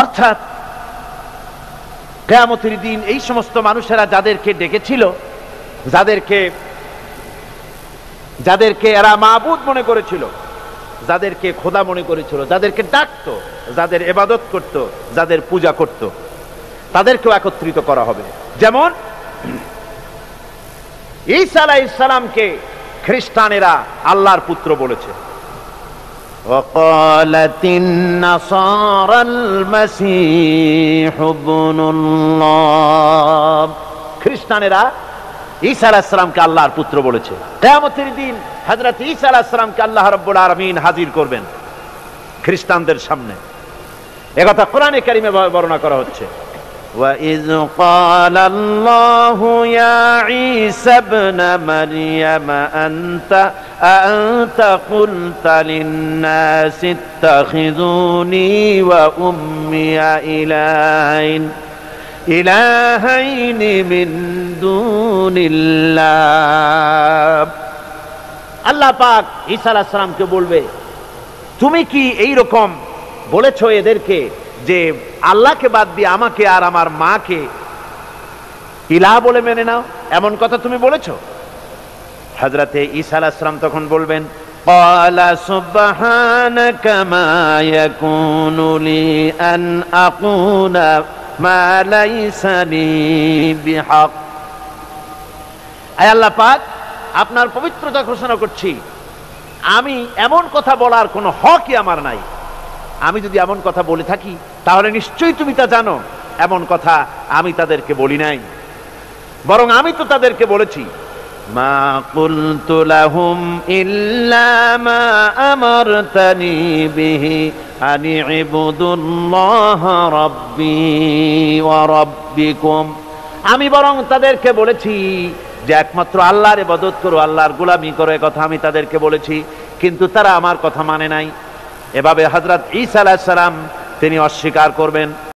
অর্থাৎ কিয়ামতের দিন এই সমস্ত মানুষেরা যাদেরকে ডেকেছিল, যাদেরকে এরা মাবুদ মনে করেছিল, যাদেরকে খোদা মনে করেছিল, যাদেরকে ডাকতো, যাদের ইবাদত করত, যাদের পূজা করত, তাদেরকেও একত্রিত করা হবে। যেমন ঈসা আলাইহিস সালামকে খ্রিস্টানেরা আল্লাহর পুত্র বলেছে। وقالت النصارى المسيح ابن الله, খ্রিস্টানেরা ঈসা আলাইহিস সালামকে আল্লাহর পুত্র বলেছে। কিয়ামতের দিন হযরত ঈসা আলাইহিস সালামকে আল্লাহ রাব্বুল আলামিন হাজির করবেন খ্রিস্টানদের সামনে। একথা কোরআনে কারিমে বর্ণনা করা হচ্ছে। وَإِذْ قَالَ اللَّهُ يَا عِيسَى ابْنَ مَرْيَمَ أَنْتَ قُلْتَ لِلنَّاسِ اتَّخِذُونِي وَأُمِّيَ إِلَٰهَيْنِ مِن دُونِ اللَّهِ। আল্লাহ পাক ঈসা আলাইহিস সালামকে বলবে, তুমি কি এই রকম বলেছো এদেরকে যে আল্লাহকে বাদ দিয়ে আমাকে আর আমার মাকে ইলাহ বলে মেনে নাও, এমন কথা তুমি বলেছো? হযরতে ঈসা আলাইহিস সালাম তখন বলবেন, ক্বালা সুবহানাকা মা ইয়াকুনু লি আন আকুলা মা লাইসা লি বিহক। আয় আল্লাহ পাক, আপনার পবিত্রতা ঘোষণা করছি, আমি এমন কথা বলার কোনো হকই আমার নাই। আমি যদি এমন কথা বলে থাকি তাহলে নিশ্চয়ই তুমি তা জানো। এমন কথা আমি তাদেরকে বলি নাই, বরং আমি তো তাদেরকে বলেছি, মা কুলতু লাহুম ইল্লা মা আমারতানি বিহি আন ইবুদুল্লাহ রাব্বি ওয়া রাব্বিকুম। আমি বরং তাদেরকে বলেছি যে একমাত্র আল্লাহর ইবাদত করো, আল্লাহর গোলামি করো, এ কথা আমি তাদেরকে বলেছি, কিন্তু তারা আমার কথা মানে নাই। এভাবে হযরত ঈসা আলাইহিস সালাম তিনি অস্বীকার করবেন।